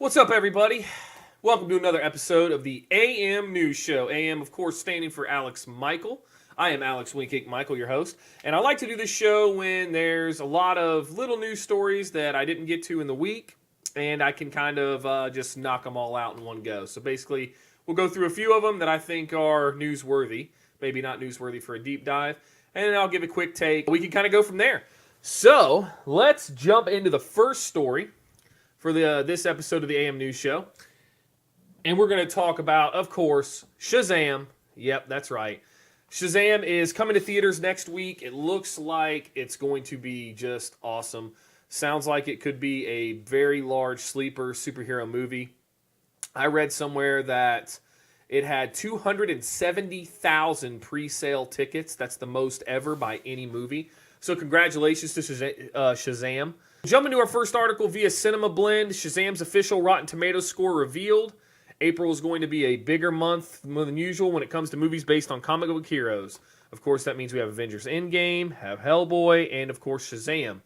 What's up, everybody? Welcome to another episode of the A.M News Show. A.M., of course, standing for Alex Michael. I am Alex Winkik Michael, your host, and I like to do this show when there's a lot of little news stories that I didn't get to in the week, and I can kind of just knock them all out in one go. So basically, we'll go through a few of them that I think are newsworthy, maybe not newsworthy for a deep dive, and then I'll give a quick take. We can kind of go from there. So let's jump into the first story for this episode of the AM News Show. And we're going to talk about, of course, Shazam. Yep, that's right. Shazam is coming to theaters next week. It looks like it's going to be just awesome. Sounds like it could be a very large sleeper superhero movie. I read somewhere that it had 270,000 pre-sale tickets. That's the most ever by any movie. So congratulations to Shazam. Jumping to our first article via Cinema Blend, Shazam's official Rotten Tomatoes score revealed. April is going to be a bigger month more than usual when it comes to movies based on comic book heroes. Of course, that means we have Avengers Endgame, have Hellboy, and of course Shazam.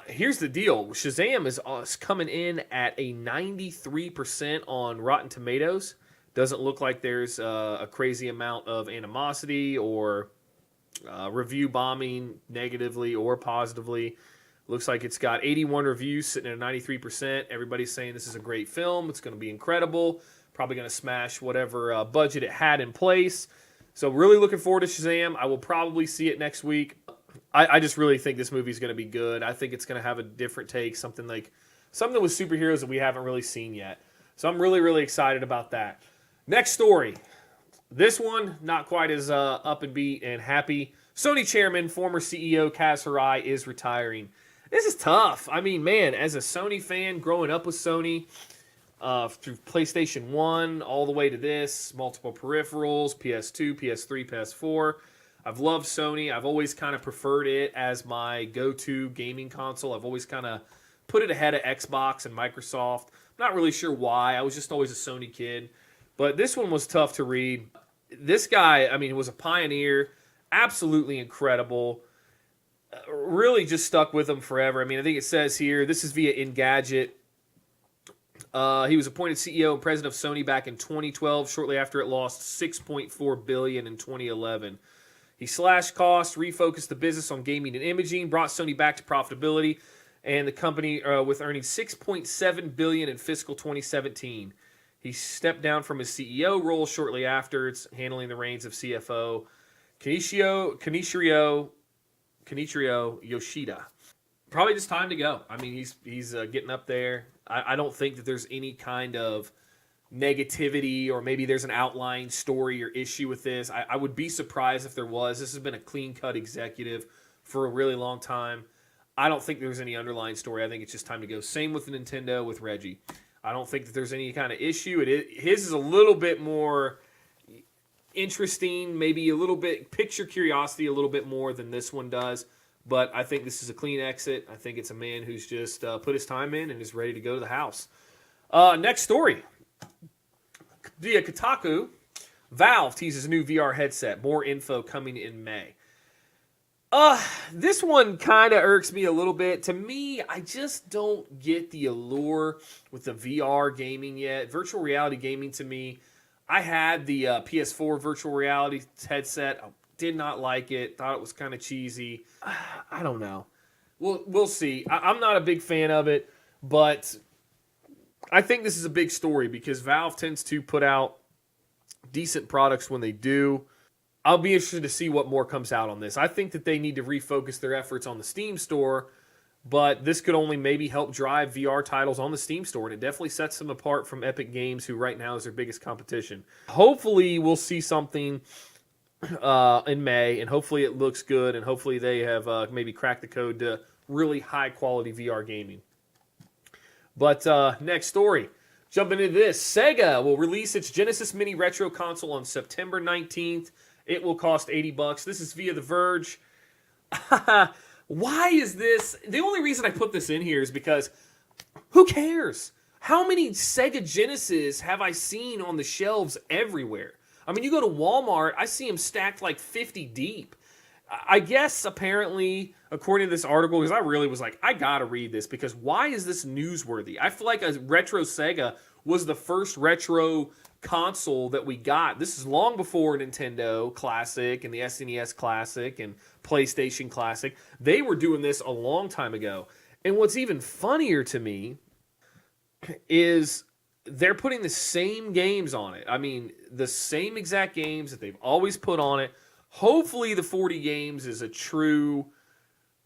Here's the deal. Shazam is coming in at a 93% on Rotten Tomatoes. Doesn't look like there's a crazy amount of animosity or review bombing negatively or positively. Looks like it's got 81 reviews sitting at 93%. Everybody's saying this is a great film. It's going to be incredible. Probably going to smash whatever budget it had in place. So really looking forward to Shazam. I will probably see it next week. I just really think this movie is going to be good. I think it's going to have a different take, something with superheroes that we haven't really seen yet. So I'm really, really excited about that. Next story. This one, not quite as up and beat and happy. Sony chairman, former CEO Kaz Harai is retiring. This is tough. I mean, man, as a Sony fan, growing up with Sony, through PlayStation 1 all the way to this, multiple peripherals, PS2, PS3, PS4. I've loved Sony. I've always kind of preferred it as my go-to gaming console. I've always kind of put it ahead of Xbox and Microsoft. Not really sure why. I was just always a Sony kid. But this one was tough to read. This guy, I mean, was a pioneer. Absolutely incredible. Really just stuck with him forever. I mean, I think it says here, this is via Engadget. He was appointed CEO and president of Sony back in 2012, shortly after it lost $6.4 billion in 2011. He slashed costs, refocused the business on gaming and imaging, brought Sony back to profitability, and the company with earning $6.7 billion in fiscal 2017. He stepped down from his CEO role shortly after. It's handling the reins of CFO Kenichiro Yoshida. Probably just time to go. I mean, he's getting up there. I don't think that there's any kind of negativity or maybe there's an outlying story or issue with this. I would be surprised if there was. This has been a clean-cut executive for a really long time. I don't think there's any underlying story. I think it's just time to go. Same with Nintendo, with Reggie. I don't think that there's any kind of issue. His is a little bit more interesting, maybe a little bit picture curiosity a little bit more than this one does, but I think this is a clean exit. I think it's a man who's just put his time in and is ready to go to the house. Next story. Via Kotaku, Valve teases new VR headset. More info coming in May. This one kind of irks me a little bit. To me, I just don't get the allure with the VR gaming yet. Virtual reality gaming to me, I had the PS4 virtual reality headset. I did not like it. Thought it was kind of cheesy. I don't know. We'll see. I'm not a big fan of it, but I think this is a big story because Valve tends to put out decent products when they do. I'll be interested to see what more comes out on this. I think that they need to refocus their efforts on the Steam store, but this could only maybe help drive VR titles on the Steam store, and it definitely sets them apart from Epic Games, who right now is their biggest competition. Hopefully we'll see something in May, and hopefully it looks good, and hopefully they have maybe cracked the code to really high-quality VR gaming. But next story. Jumping into this, Sega will release its Genesis Mini Retro console on September 19th. It will cost $80. This is via The Verge. Why is this? The only reason I put this in here is because who cares? How many Sega Genesis have I seen on the shelves everywhere? I mean, you go to Walmart, I see them stacked like 50 deep. I guess apparently, according to this article, because I really was like, I gotta read this because why is this newsworthy? I feel like a retro Sega was the first retro console that we got. This is long before Nintendo Classic and the SNES Classic and PlayStation Classic. They were doing this a long time ago. And what's even funnier to me is they're putting the same games on it. I mean, the same exact games that they've always put on it. Hopefully the 40 games is a true,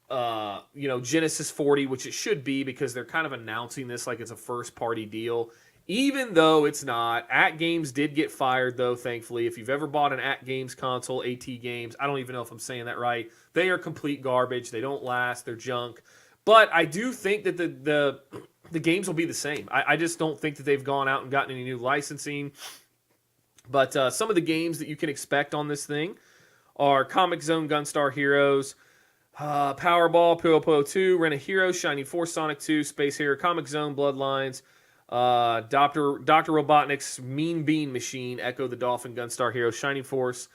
Genesis 40, which it should be because they're kind of announcing this like it's a first-party deal. Even though it's not. At Games did get fired, though, thankfully. If you've ever bought an At Games console, AT Games, I don't even know if I'm saying that right. They are complete garbage. They don't last. They're junk. But I do think that the games will be the same. I just don't think that they've gone out and gotten any new licensing. But some of the games that you can expect on this thing are Comic Zone Gunstar Heroes, Powerball, P.O 2, Rent a Hero, Shining Force, Sonic 2, Space Hero, Comic Zone, Bloodlines, Dr. Robotnik's Mean Bean Machine, Echo the Dolphin, Gunstar Hero, Shining Force.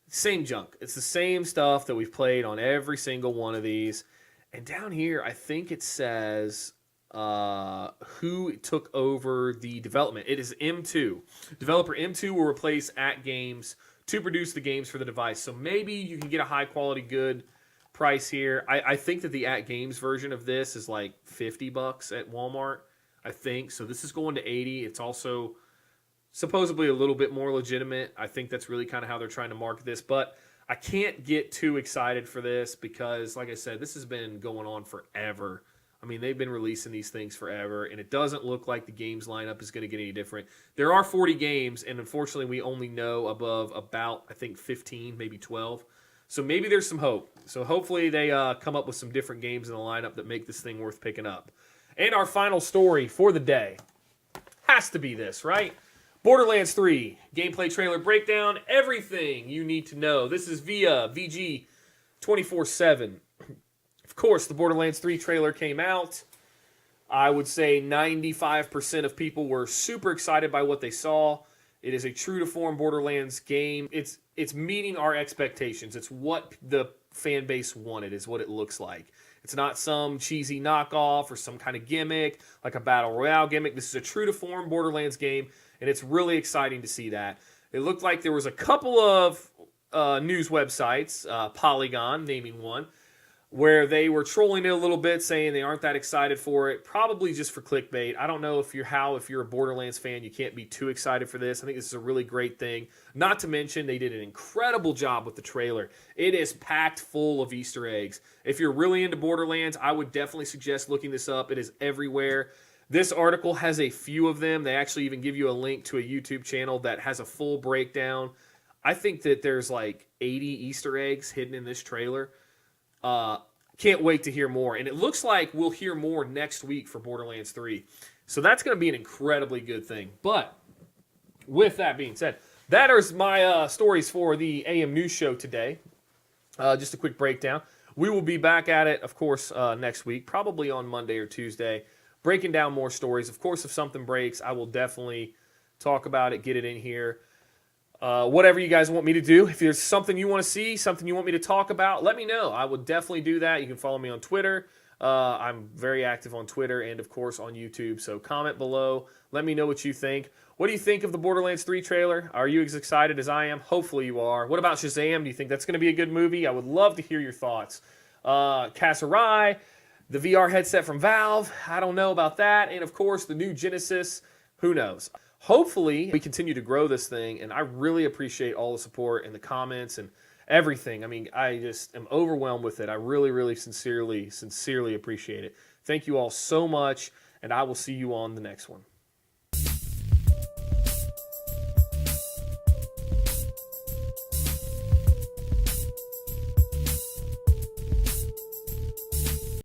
Same junk. It's the same stuff that we've played on every single one of these. And down here, I think it says who took over the development. It is M2. Developer M2 will replace At Games to produce the games for the device. So maybe you can get a high-quality, good price here. I think that the At Games version of this is like $50 at Walmart, I think. So this is going to 80. It's also supposedly a little bit more legitimate. I think that's really kind of how they're trying to market this. But I can't get too excited for this because, like I said, this has been going on forever. I mean, they've been releasing these things forever, and it doesn't look like the games lineup is going to get any different. There are 40 games, and unfortunately, we only know above about, I think, 15, maybe 12. So maybe there's some hope. So hopefully they come up with some different games in the lineup that make this thing worth picking up. And our final story for the day has to be this, right? Borderlands 3, gameplay trailer breakdown, everything you need to know. This is via VG 24/7. Of course, the Borderlands 3 trailer came out. I would say 95% of people were super excited by what they saw. It is a true-to-form Borderlands game. It's meeting our expectations. It's what the fan base wanted, is what it looks like. It's not some cheesy knockoff or some kind of gimmick, like a Battle Royale gimmick. This is a true-to-form Borderlands game, and it's really exciting to see that. It looked like there was a couple of news websites, Polygon naming one, where they were trolling it a little bit, saying they aren't that excited for it, probably just for clickbait. I don't know if you're a Borderlands fan, you can't be too excited for this. I think this is a really great thing. Not to mention, they did an incredible job with the trailer. It is packed full of Easter eggs. If you're really into Borderlands, I would definitely suggest looking this up. It is everywhere. This article has a few of them. They actually even give you a link to a YouTube channel that has a full breakdown. I think that there's like 80 Easter eggs hidden in this trailer. Can't wait to hear more. And it looks like we'll hear more next week for Borderlands 3. So that's going to be an incredibly good thing. But with that being said, that is my stories for the AM News Show today. Just a quick breakdown. We will be back at it, of course, next week, probably on Monday or Tuesday, breaking down more stories. Of course, if something breaks, I will definitely talk about it, get it in here. Whatever you guys want me to do. If there's something you want to see, something you want me to talk about, let me know. I will definitely do that. You can follow me on Twitter. I'm very active on Twitter and, of course, on YouTube. So comment below. Let me know what you think. What do you think of the Borderlands 3 trailer? Are you as excited as I am? Hopefully you are. What about Shazam? Do you think that's going to be a good movie? I would love to hear your thoughts. Kaz Harai, the VR headset from Valve. I don't know about that. And, of course, the new Genesis. Who knows? Hopefully, we continue to grow this thing, and I really appreciate all the support and the comments and everything. I mean, I just am overwhelmed with it. I really, really sincerely appreciate it. Thank you all so much, and I will see you on the next one.